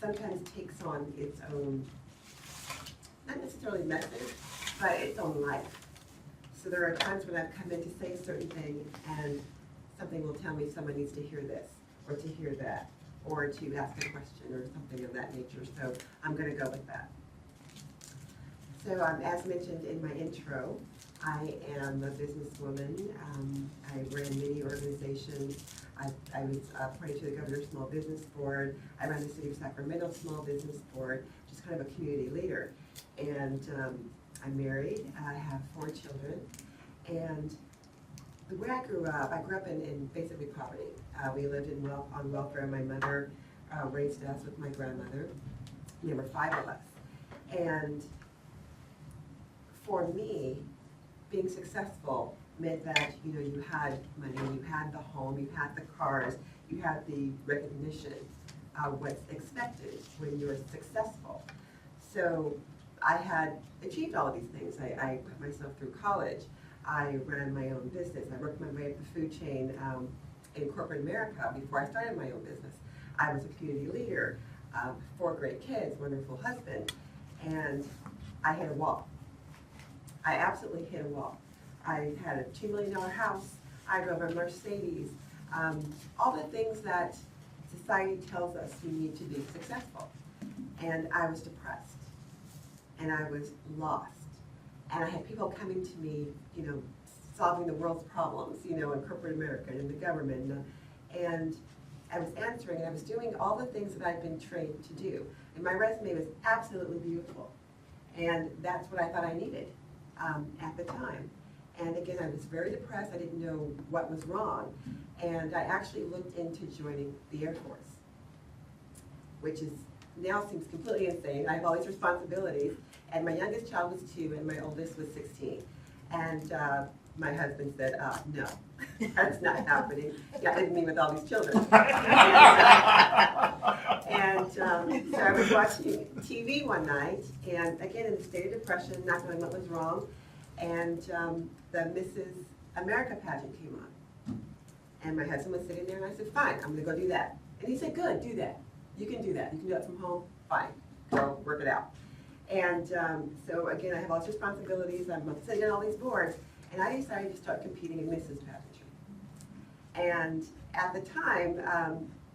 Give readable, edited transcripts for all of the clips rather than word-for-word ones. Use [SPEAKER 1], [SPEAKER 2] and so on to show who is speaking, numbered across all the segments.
[SPEAKER 1] sometimes takes on its own, not necessarily message, but its own life. So there are times when I've come in to say a certain thing and something will tell me someone needs to hear this, or to hear that, or to ask a question or something of that nature. So I'm going to go with that. So as mentioned in my intro, I am a businesswoman. I ran many organizations. I was appointed to the Governor's Small Business Board. I ran the City of Sacramento Small Business Board, just kind of a community leader. And I'm married. I have 4 children. And the way I grew up in basically poverty. We lived on welfare. My mother raised us with my grandmother. There were 5 of us. And for me, being successful meant that, you know, you had money, you had the home, you had the cars, you had the recognition of what's expected when you're successful. So I had achieved all of these things. I put myself through college. I ran my own business. I worked my way up the food chain in corporate America before I started my own business. I was a community leader, 4 great kids, wonderful husband, and I hit a wall. I absolutely hit a wall. I had a $2 million house. I drove a Mercedes. All the things that society tells us we need to be successful. And I was depressed. And I was lost. And I had people coming to me, you know, solving the world's problems, you know, in corporate America and in the government. And I was answering, and I was doing all the things that I'd been trained to do. And my resume was absolutely beautiful. And that's what I thought I needed at the time. And again, I was very depressed. I didn't know what was wrong. And I actually looked into joining the Air Force, which is now seems completely insane. I have all these responsibilities. And my youngest child was 2, and my oldest was 16. And my husband said, no, that's not happening. Yeah, I didn't mean with all these children. And so I was watching TV one night, and again, in a state of depression, not knowing what was wrong, and the Mrs. America pageant came on. And my husband was sitting there, and I said, fine, I'm gonna go do that. And he said, good, do that. You can do that. You can do that from home, fine, go work it out. And so again, I have all these responsibilities. I'm sitting on all these boards, and I decided to start competing in Mrs. Pageantry. And at the time,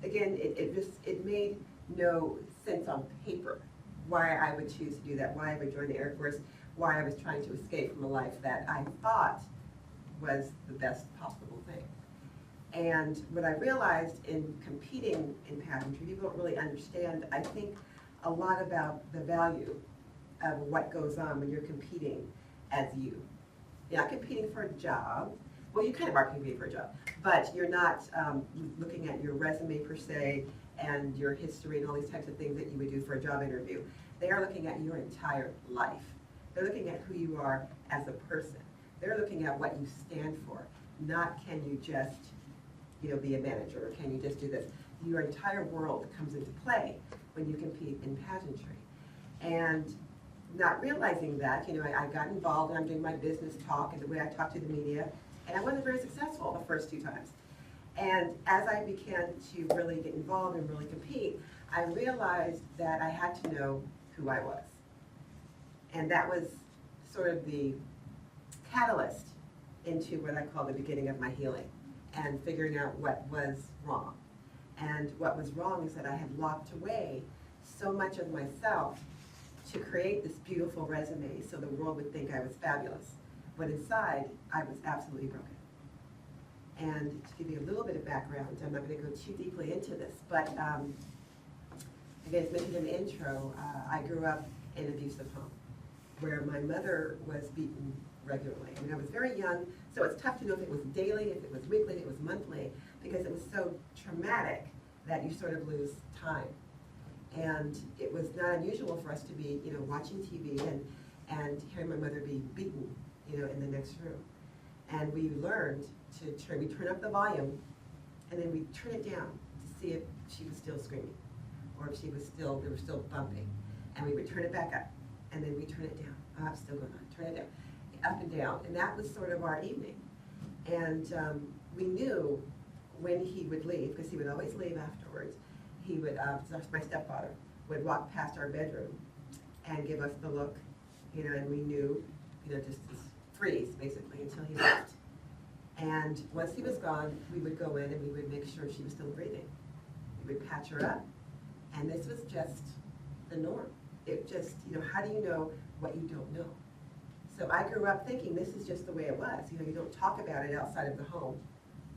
[SPEAKER 1] again, it made no sense on paper why I would choose to do that, why I would join the Air Force, why I was trying to escape from a life that I thought was the best possible thing. And what I realized in competing in pageantry, people don't really understand, I think, a lot about the value of what goes on when you're competing as you. You're not competing for a job. Well, you kind of are competing for a job, but you're not looking at your resume per se and your history and all these types of things that you would do for a job interview. They are looking at your entire life. They're looking at who you are as a person. They're looking at what you stand for, not can you just, you know, be a manager, or can you just do this. Your entire world comes into play when you compete in pageantry. And not realizing that, you know, I got involved, and I'm doing my business talk and the way I talk to the media, and I wasn't very successful the first 2 times. And as I began to really get involved and really compete, I realized that I had to know who I was. And that was sort of the catalyst into what I call the beginning of my healing and figuring out what was wrong. And what was wrong is that I had locked away so much of myself to create this beautiful resume so the world would think I was fabulous. But inside, I was absolutely broken. And to give you a little bit of background, I'm not going to go too deeply into this, but again, as mentioned in the intro, I grew up in an abusive home where my mother was beaten regularly. I mean, I was very young, so it's tough to know if it was daily, if it was weekly, if it was monthly, because it was so traumatic that you sort of lose time. And it was not unusual for us to be, you know, watching TV and hearing my mother be beaten, you know, in the next room. And we learned to we turn up the volume, and then we turn it down to see if she was still screaming, or if she was still, they were still bumping. And we would turn it back up, and then we turn it down. Oh, it's still going on. Turn it down, up and down. And that was sort of our evening. And we knew when he would leave, because he would always leave afterwards. He would, my stepfather would walk past our bedroom and give us the look, and we knew, just this freeze basically until he left. And once he was gone, we would go in and we would make sure she was still breathing. We would patch her up. And this was just the norm. It just, how do you know what you don't know? So I grew up thinking this is just the way it was. You don't talk about it outside of the home.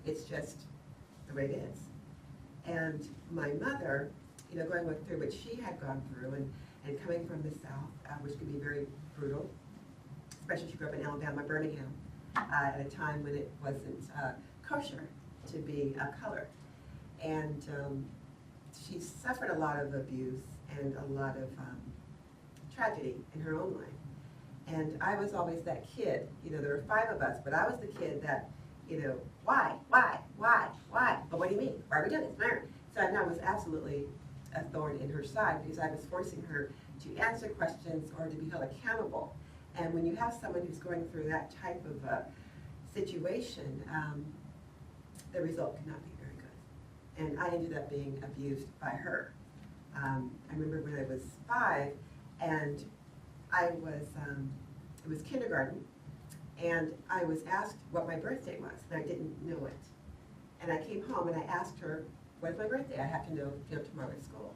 [SPEAKER 1] It's just the way it is. And my mother, going through what she had gone through and coming from the South, which can be very brutal, especially she grew up in Alabama, Birmingham, at a time when it wasn't kosher to be a color. And she suffered a lot of abuse and a lot of tragedy in her own life. And I was always that kid, there were 5 of us, but I was the kid that, why? But what do you mean? Why are we doing this? So I was absolutely a thorn in her side because I was forcing her to answer questions or to be held accountable. And when you have someone who's going through that type of situation, the result cannot be very good. And I ended up being abused by her. I remember when I was 5, and it was kindergarten, and I was asked what my birthday was, and I didn't know it. And I came home and I asked her, when's my birthday? I have to know, tomorrow at school.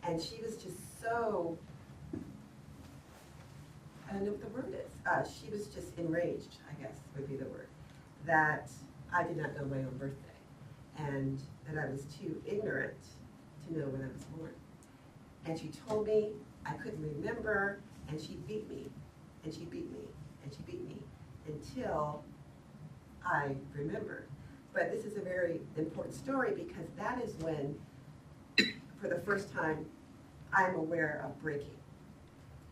[SPEAKER 1] And she was just so, I don't know what the word is. She was just enraged, I guess would be the word, that I did not know my own birthday, and that I was too ignorant to know when I was born. And she told me I couldn't remember, and she beat me, and she beat me, and she beat me, until I remembered. But this is a very important story because that is when, for the first time, I'm aware of breaking.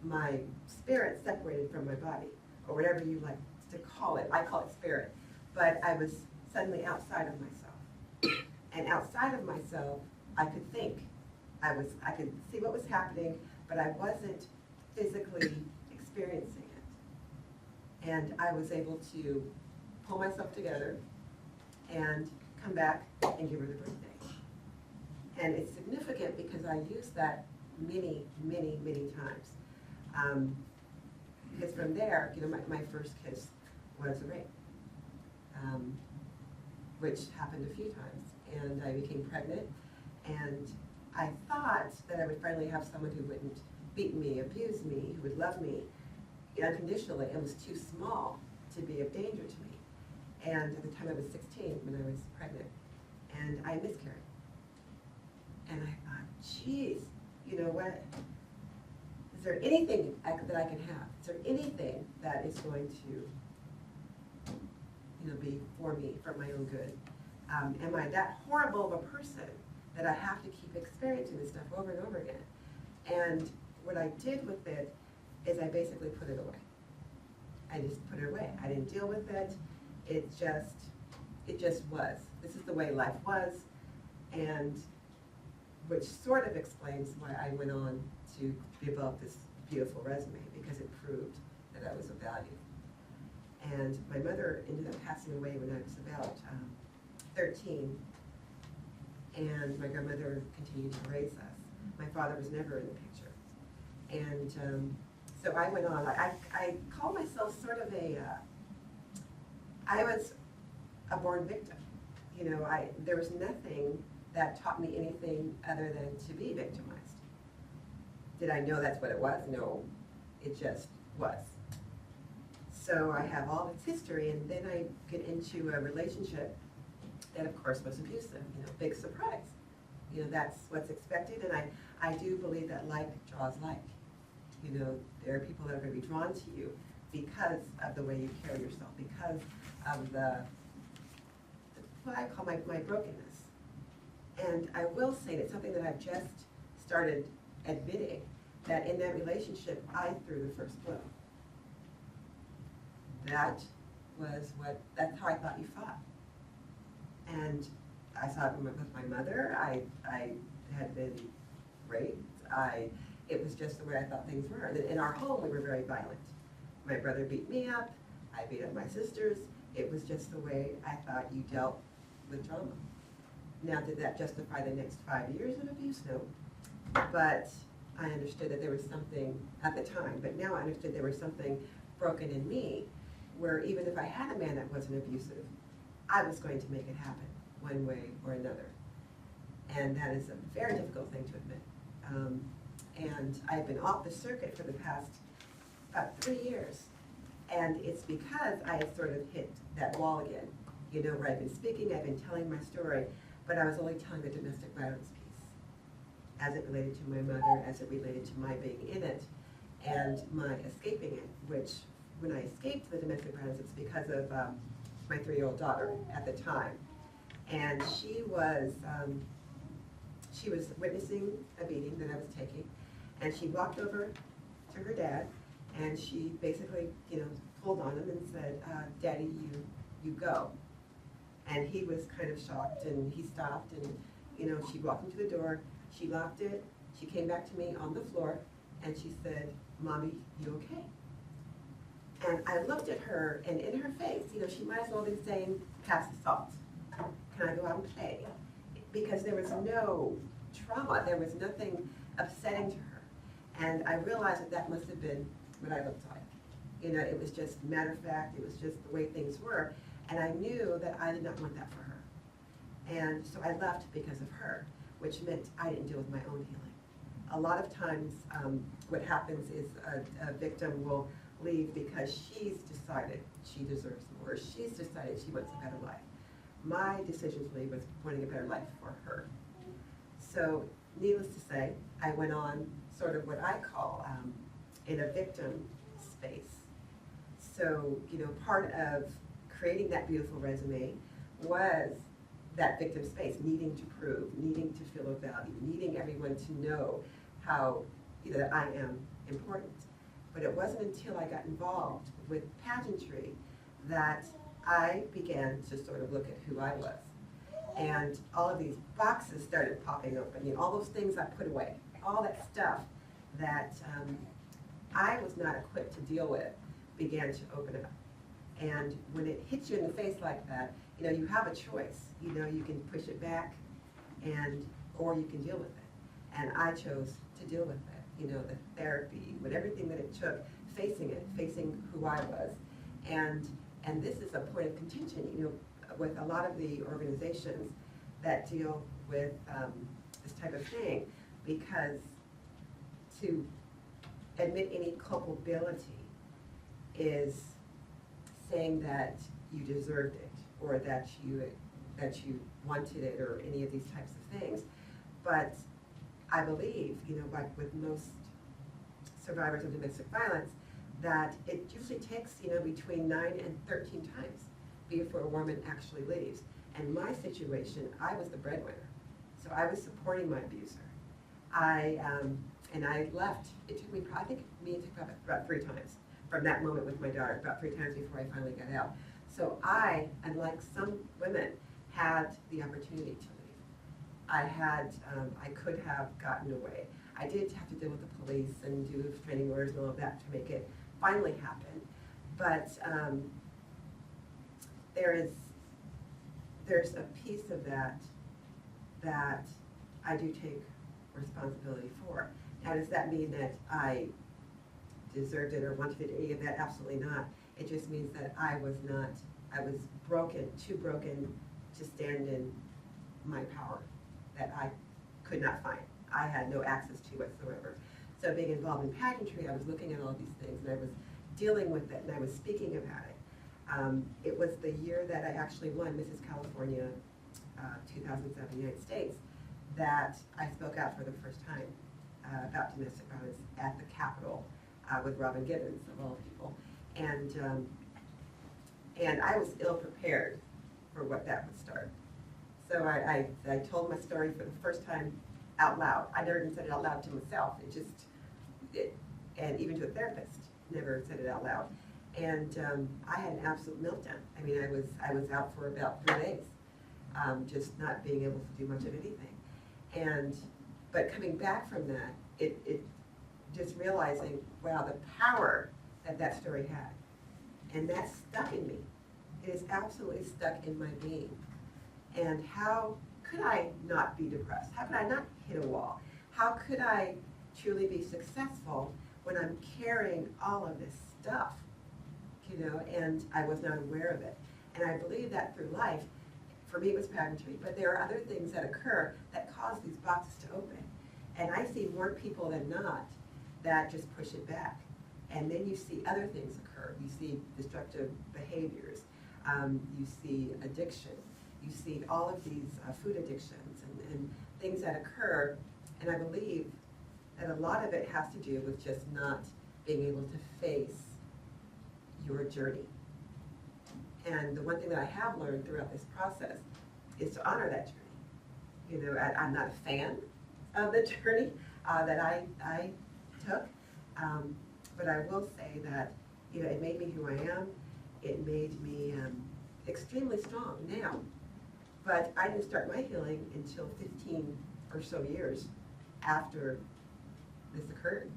[SPEAKER 1] My spirit separated from my body, or whatever you like to call it. I call it spirit. But I was suddenly outside of myself. And outside of myself, I could think. I could see what was happening, but I wasn't physically experiencing it. And I was able to pull myself together and come back and give her the birthday. And it's significant because I used that many, many, many times. Because from there, my first kiss was a rape, which happened a few times. And I became pregnant, and I thought that I would finally have someone who wouldn't beat me, abuse me, who would love me unconditionally, and was too small to be of danger to me. And at the time I was 16 when I was pregnant, and I miscarried. And I thought, geez, what? Is there anything that I can have? Is there anything that is going to, be for me, for my own good? Am I that horrible of a person that I have to keep experiencing this stuff over and over again? And what I did with it is I basically put it away. I just put it away. I didn't deal with it. It just was. This is the way life was, and which sort of explains why I went on to develop this beautiful resume, because it proved that I was of value. And my mother ended up passing away when I was about 13, and my grandmother continued to raise us. My father was never in the picture. And so I went on. I call myself sort of I was a born victim. There was nothing that taught me anything other than to be victimized. Did I know that's what it was? No, it just was. So I have all this history, and then I get into a relationship that, of course, was abusive. Big surprise. That's what's expected, and I do believe that like draws like. There are people that are going to be drawn to you because of the way you carry yourself, because of what I call my brokenness. And I will say that something that I've just started admitting, that in that relationship, I threw the first blow. That's how I thought you fought. And I saw it with my mother. I had been raped. It was just the way I thought things were. In our home, we were very violent. My brother beat me up. I beat up my sisters. It was just the way I thought you dealt with trauma. Now, did that justify the next 5 years of abuse? No. But I understood that there was something at the time, but now I understood there was something broken in me, where even if I had a man that wasn't abusive, I was going to make it happen one way or another. And that is a very difficult thing to admit. And I've been off the circuit for the past about 3 years. And it's because I had sort of hit that wall again, you know, where I've been speaking, I've been telling my story, but I was only telling the domestic violence piece, as it related to my mother, as it related to my being in it, and my escaping it, which when I escaped the domestic violence, it's because of my 3-year-old daughter at the time. And she was witnessing a beating that I was taking, and she walked over to her dad, and she basically, you know, pulled on him and said, Daddy, you go. And he was kind of shocked, and he stopped, and, you know, she walked him to the door, she locked it, she came back to me on the floor, and she said, Mommy, you okay? And I looked at her, and in her face, you know, she might as well have been saying, pass the salt. Can I go out and play? Because there was no trauma, there was nothing upsetting to her. And I realized that that must have been what I looked like. You know, it was just matter of fact, it was just the way things were. And I knew that I did not want that for her. And so I left because of her, which meant I didn't deal with my own healing. A lot of times, what happens is a victim will leave because she's decided she deserves more, or she's decided she wants a better life. My decision to leave was wanting a better life for her. So, needless to say, I went on sort of what I call in a victim space. So, you know, part of creating that beautiful resume was that victim space, needing to prove, needing to feel of value, needing everyone to know how, you know, that I am important. But it wasn't until I got involved with pageantry that I began to sort of look at who I was. And all of these boxes started popping open, you know, all those things I put away, all that stuff that I was not equipped to deal with began to open up. And when it hits you in the face like that, you know, you have a choice. You know, you can push it back, or you can deal with it. And I chose to deal with it. You know, the therapy, with everything that it took, facing who I was. And this is a point of contention, you know, with a lot of the organizations that deal with this type of thing, because to admit any culpability is saying that you deserved it, or that you wanted it, or any of these types of things. But I believe, you know, like with most survivors of domestic violence, that it usually takes, you know, between 9 and 13 times before a woman actually leaves. And my situation, I was the breadwinner, so I was supporting my abuser. And I left. It took me, I think, it took about 3 times from that moment with my daughter, about 3 times before I finally got out. So I, unlike some women, had the opportunity to leave. I could have gotten away. I did have to deal with the police and do restraining orders and all of that to make it finally happen. But there's a piece of that I do take responsibility for. Now, does that mean that I deserved it or wanted it, any of that? Absolutely not. It just means that I was broken, too broken to stand in my power that I could not find. I had no access to whatsoever. So being involved in pageantry, I was looking at all these things, and I was dealing with it, and I was speaking about it. It was the year that I actually won Mrs. California 2007 United States that I spoke out for the first time about domestic violence at the Capitol with Robin Gibbons, of all people. And I was ill prepared for what that would start. So I told my story for the first time out loud. I never even said it out loud to myself. And even to a therapist, never said it out loud. And I had an absolute meltdown. I mean, I was out for about 3 days, just not being able to do much of anything. But coming back from that, it just realizing, wow, the power that story had. And that stuck in me. It is absolutely stuck in my being. And how could I not be depressed? How could I not hit a wall? How could I truly be successful when I'm carrying all of this stuff, and I was not aware of it. And I believe that through life, for me it was pageantry, but there are other things that occur that cause these boxes to open. And I see more people than not that just push it back. And then you see other things occur. You see destructive behaviors. You see addiction. You see all of these food addictions and things that occur. And I believe that a lot of it has to do with just not being able to face your journey. And the one thing that I have learned throughout this process is to honor that journey. I'm not a fan of the journey that I took, but I will say that it made me who I am. It made me extremely strong now. But I didn't start my healing until 15 or so years after this occurred.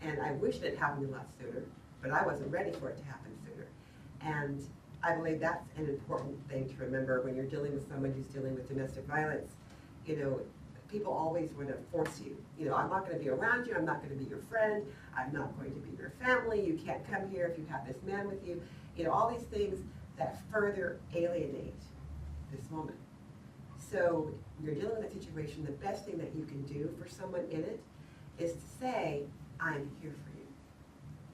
[SPEAKER 1] And I wish it had happened a lot sooner, but I wasn't ready for it to happen sooner. And I believe that's an important thing to remember when you're dealing with someone who's dealing with domestic violence. People always want to force you. I'm not going to be around you. I'm not going to be your friend. I'm not going to be your family. You can't come here if you have this man with you. All these things that further alienate this woman. So you're dealing with a situation, the best thing that you can do for someone in it is to say, I'm here for you.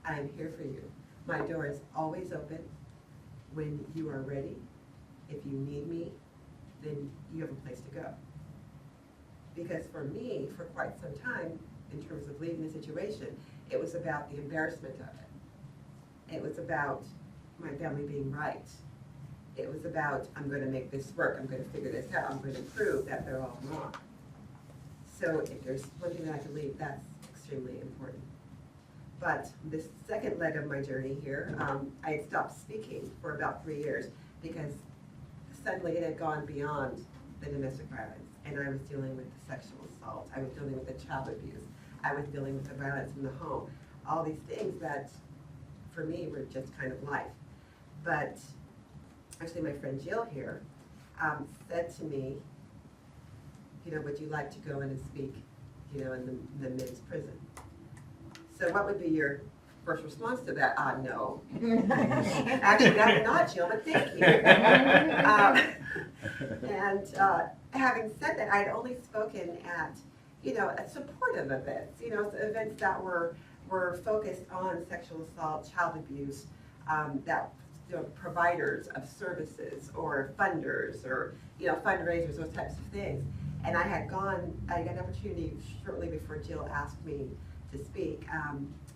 [SPEAKER 1] I am here for you. My door is always open. When you are ready, if you need me, then you have a place to go. Because for me, for quite some time, in terms of leaving the situation, it was about the embarrassment of it. It was about my family being right. It was about, I'm going to make this work. I'm going to figure this out. I'm going to prove that they're all wrong. So if there's one thing that I can leave, that's extremely important. But this second leg of my journey here, I had stopped speaking for about 3 years because suddenly it had gone beyond the domestic violence. And I was dealing with the sexual assault. I was dealing with the child abuse. I was dealing with the violence in the home. All these things that, for me, were just kind of life. But actually, my friend Jill here said to me, would you like to go in and speak, in the men's prison? So what would be your first response to that? No. Actually, I'm not, Jill, but thank you. And having said that, I had only spoken at, supportive events, events that were focused on sexual assault, child abuse, that providers of services or funders or, fundraisers, those types of things. And I got an opportunity shortly before Jill asked me to speak,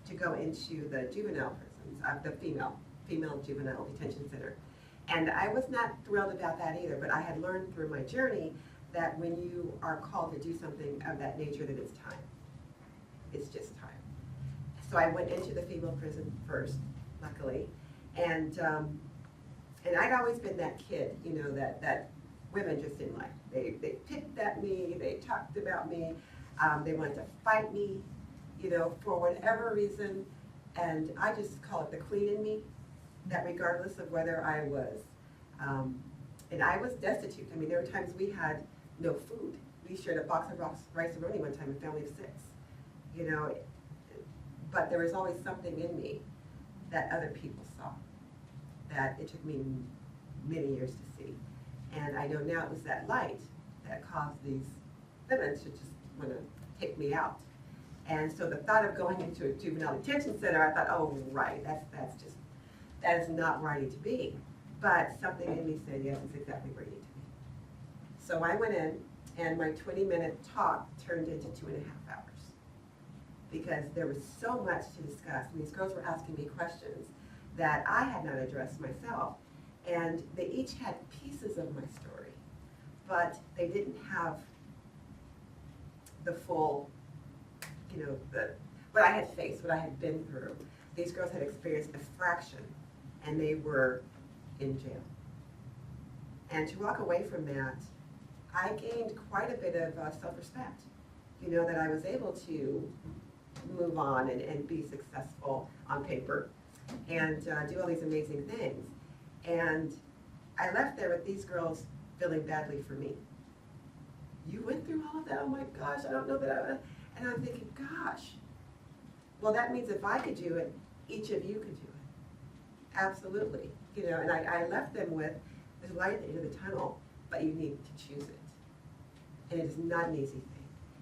[SPEAKER 1] to go into the juvenile prisons, the female juvenile detention center. And I was not thrilled about that either, but I had learned through my journey that when you are called to do something of that nature, that it's time. It's just time. So I went into the female prison first, luckily, and I'd always been that kid, that women just didn't like. They picked at me, they talked about me, they wanted to fight me, for whatever reason, and I just call it the queen in me, that regardless of whether I was, and I was destitute. I mean, there were times we had no food. We shared a box of rice-a-roni one time, a family of 6, but there was always something in me that other people saw, that it took me many years to see. And I know now it was that light that caused these women to just want to take me out. And so the thought of going into a juvenile detention center, I thought, oh, right, that is not where I need to be. But something in me said, yes, it's exactly where you need to be. So I went in, and my 20-minute talk turned into 2.5 hours. Because there was so much to discuss, and these girls were asking me questions that I had not addressed myself. And they each had pieces of my story, but they didn't have the full, what I had faced, what I had been through. These girls had experienced a fraction, and they were in jail. And to walk away from that, I gained quite a bit of self-respect, that I was able to move on and be successful on paper and do all these amazing things. And I left there with these girls feeling badly for me. You went through all of that? Oh my gosh, I don't know that I would. And I'm thinking, gosh, well, that means if I could do it, each of you could do it. Absolutely. And I left them with, there's light at the end of the tunnel, but you need to choose it. And it is not an easy thing.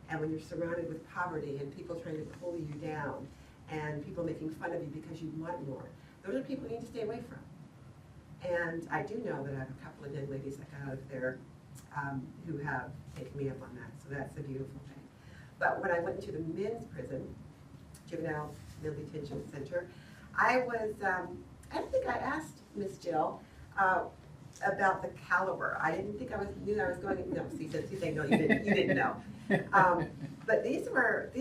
[SPEAKER 1] And when you're surrounded with poverty and people trying to pull you down and people making fun of you because you want more, those are people you need to stay away from. And I do know that I have a couple of young ladies that got out of there who have taken me up on that. So that's a beautiful thing. But when I went into the men's prison, Juvenile Male Detention Center, I don't think I asked Miss Jill about the caliber. I didn't think knew I was going, no, see, she's saying, no, you didn't know. But these were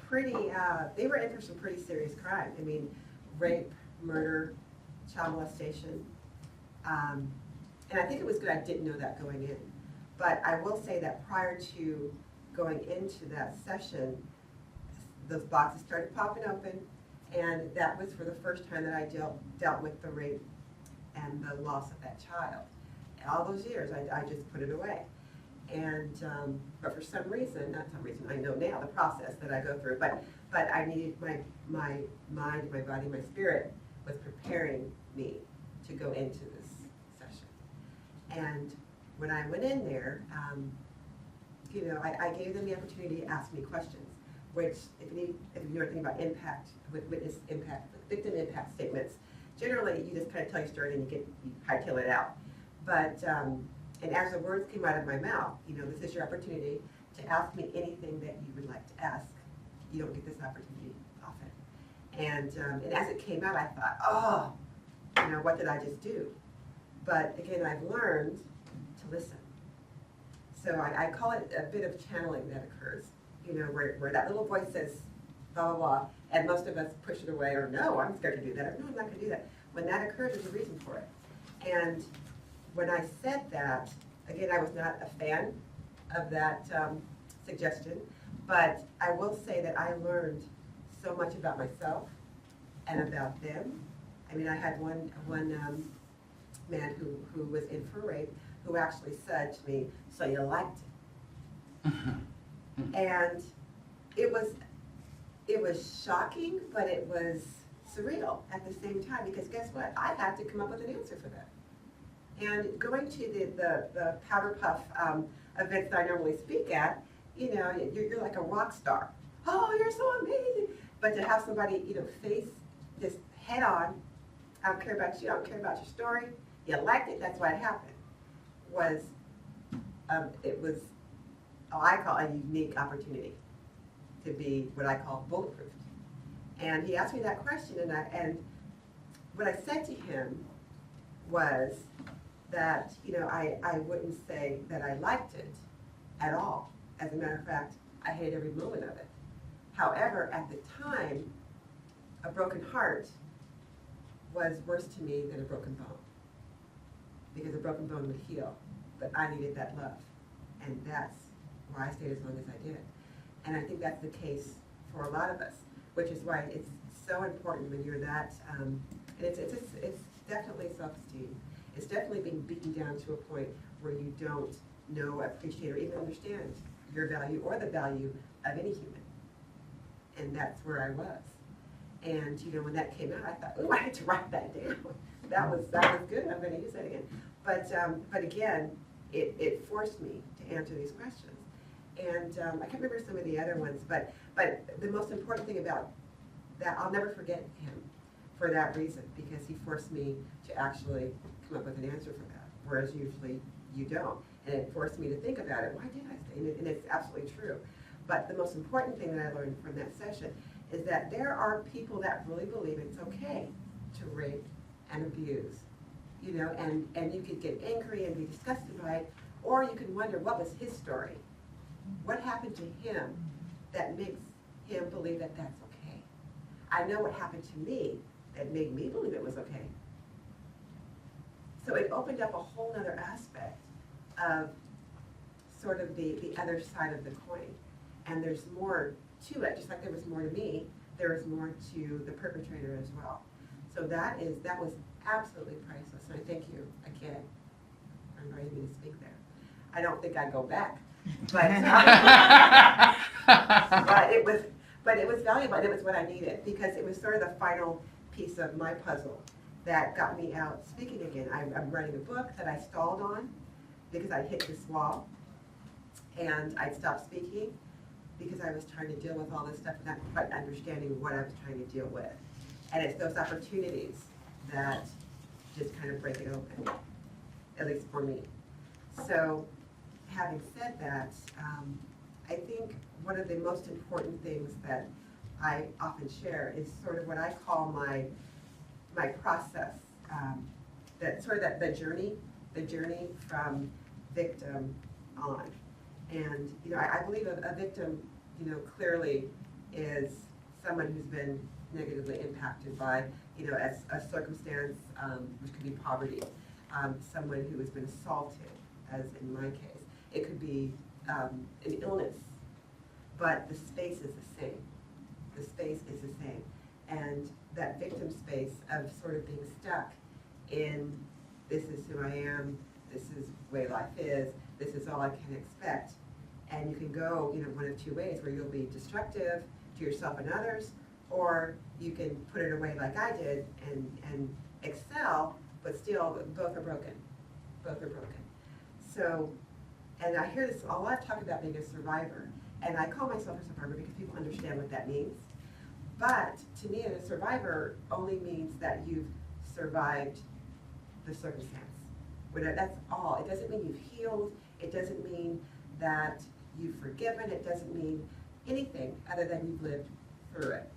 [SPEAKER 1] pretty, they were in for some pretty serious crime. I mean, rape, murder, child molestation. And I think it was good I didn't know that going in. But I will say that prior to going into that session, those boxes started popping open, and that was for the first time that I dealt with the rape and the loss of that child. And all those years, I just put it away. And, but for some reason, not some reason, I know now the process that I go through, but I needed my mind, my body, my spirit was preparing me to go into this session. And when I went in there, I gave them the opportunity to ask me questions, which if you know anything about impact, witness impact, victim impact statements, generally you just kind of tell your story and you hightail it out. But, and as the words came out of my mouth, this is your opportunity to ask me anything that you would like to ask. You don't get this opportunity often. And as it came out, I thought, oh, what did I just do? But again, I've learned to listen. So I call it a bit of channeling that occurs, where that little voice says, blah, blah, blah, and most of us push it away, or no, I'm scared to do that, or no, I'm not going to do that. When that occurs, there's a reason for it. And when I said that, again, I was not a fan of that suggestion, but I will say that I learned so much about myself and about them. I mean, I had one man who was in for rape who actually said to me, so you liked it. And it was shocking, but it was surreal at the same time, because guess what? I had to come up with an answer for that. And going to the powder puff events that I normally speak at, you're like a rock star. Oh, you're so amazing. But to have somebody, face this head on, I don't care about you, I don't care about your story, you liked it, that's why it happened, it was, I call a unique opportunity to be what I call bulletproof. And he asked me that question, and what I said to him was that, I wouldn't say that I liked it at all. As a matter of fact, I hated every moment of it. However, at the time, a broken heart was worse to me than a broken bone, because a broken bone would heal, but I needed that love, and that's why I stayed as long as I did. And I think that's the case for a lot of us, which is why it's so important when you're that, and it's definitely self-esteem. It's definitely being beaten down to a point where you don't know, appreciate, or even understand your value or the value of any human. And that's where I was. And when that came out, I thought, oh, I had to write that down. That was good. I'm going to use that again. But again, it forced me to answer these questions. And I can't remember some of the other ones, but the most important thing about that, I'll never forget him for that reason, because he forced me to actually come up with an answer for that, whereas usually you don't. And it forced me to think about it. Why did I say? And it's absolutely true. But the most important thing that I learned from that session is that there are people that really believe it's okay to rape and abuse, and you could get angry and be disgusted by it, or you can wonder, what was his story? What happened to him that makes him believe that that's okay? I know what happened to me that made me believe it was okay. So it opened up a whole other aspect of sort of the other side of the coin. And there's more to it, just like there was more to me, there was more to the perpetrator as well. So that was absolutely priceless. And I thank you again for inviting me to speak there. I don't think I'd go back, But, but it was valuable, and it was what I needed, because it was sort of the final piece of my puzzle that got me out speaking again. I'm writing a book that I stalled on because I hit this wall, and I'd stopped speaking because I was trying to deal with all this stuff and not quite understanding what I was trying to deal with. And it's those opportunities that just kind of break it open, at least for me. So, having said that, I think one of the most important things that I often share is sort of what I call my process, the journey from victim on. And I believe a victim, clearly is someone who's been negatively impacted by, a circumstance, which could be poverty, someone who has been assaulted, as in my case. It could be an illness, but the space is the same. The space is the same. And that victim space of sort of being stuck in, this is who I am, this is the way life is, this is all I can expect. And you can go, one of two ways, where you'll be destructive to yourself and others, or you can put it away like I did and excel, but still both are broken. Both are broken. So, and I hear this a lot talk about being a survivor, and I call myself a survivor because people understand what that means. But to me, a survivor only means that you've survived the circumstance. That's all. It doesn't mean you've healed. It doesn't mean that you've forgiven. It doesn't mean anything other than you've lived through it.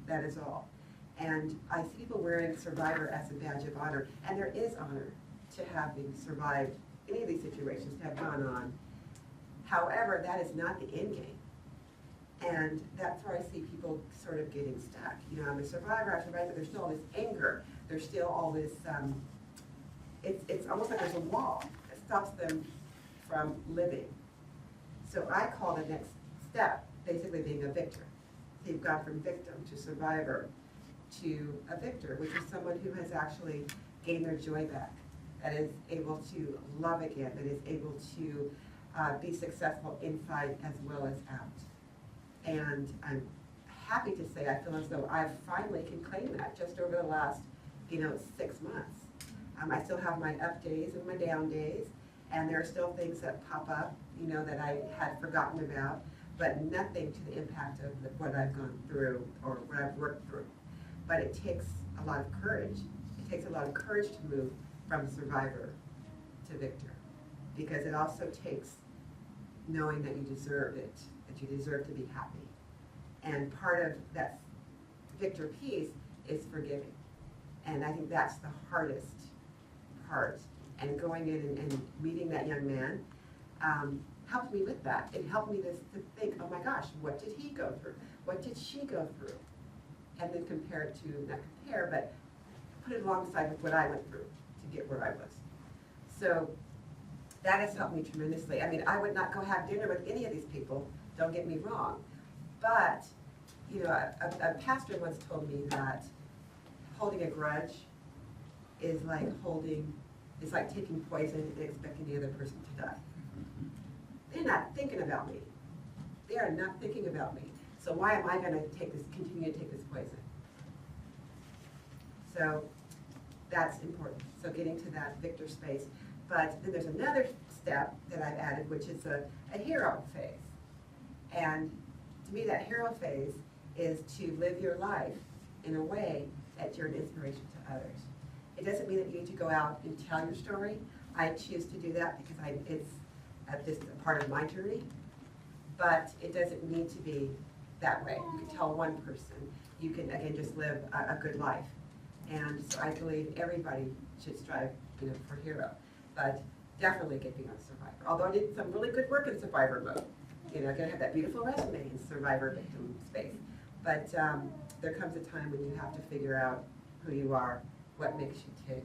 [SPEAKER 1] That is all. And I see people wearing survivor as a badge of honor, and there is honor to having survived any of these situations, to have gone on. However, that is not the end game. And that's where I see people sort of getting stuck. I'm a survivor, I survived, but there's still all this anger. There's still all this, it's almost like there's a wall that stops them from living. So I call the next step basically being a victor. So you've gone from victim to survivor to a victor, which is someone who has actually gained their joy back, that is able to love again, that is able to be successful inside as well as out. And I'm happy to say, I feel as though I finally can claim that just over the last, 6 months. I still have my up days and my down days, and there are still things that pop up, that I had forgotten about, but nothing to the impact of what I've gone through or what I've worked through. But it takes a lot of courage. It takes a lot of courage to move from survivor to victor, because it also takes knowing that you deserve it, that you deserve to be happy. And part of that victor piece is forgiving. And I think that's the hardest part. And going in and meeting that young man helped me with that. It helped me to think, oh my gosh, what did he go through? What did she go through? And then compare it to, not compare, but put it alongside with what I went through to get where I was. So that has helped me tremendously. I mean, I would not go have dinner with any of these people, don't get me wrong. But, a pastor once told me that holding a grudge is like taking poison and expecting the other person to die. They're not thinking about me. They are not thinking about me. So why am I going to continue to take this poison? So that's important. So getting to that victor space. But then there's another step that I've added, which is a hero phase. And to me, that hero phase is to live your life in a way that you're an inspiration to others. It doesn't mean that you need to go out and tell your story. I choose to do that because it's just a part of my journey. But it doesn't need to be that way. You can tell one person. You can, again, just live a good life. And so I believe everybody should strive for hero. But definitely get beyond survivor. Although I did some really good work in survivor mode. I'm going to have that beautiful resume in survivor victim space. But there comes a time when you have to figure out who you are, what makes you tick,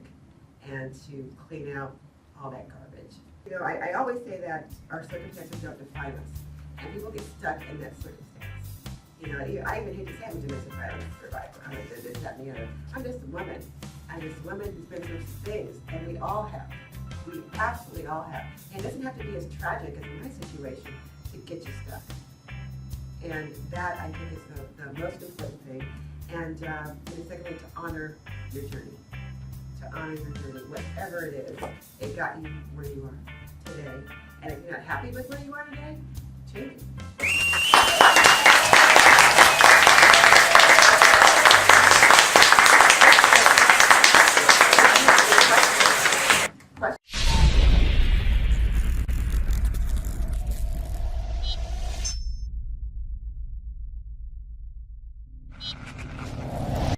[SPEAKER 1] and to clean out all that garbage. I always say that our circumstances don't define us, and people get stuck in that circumstance. I even hate to say I'm a domestic violence survivor. I'm a this, that, and the other. I'm just a woman. I'm just a woman who's been through things, and we all have. We absolutely all have. And it doesn't have to be as tragic as my situation to get you stuck. And that, I think, is the most important thing. And secondly, to honor your journey. To honor your journey, whatever it is, it got you where you are today. And if you're not happy with where you are today, change it.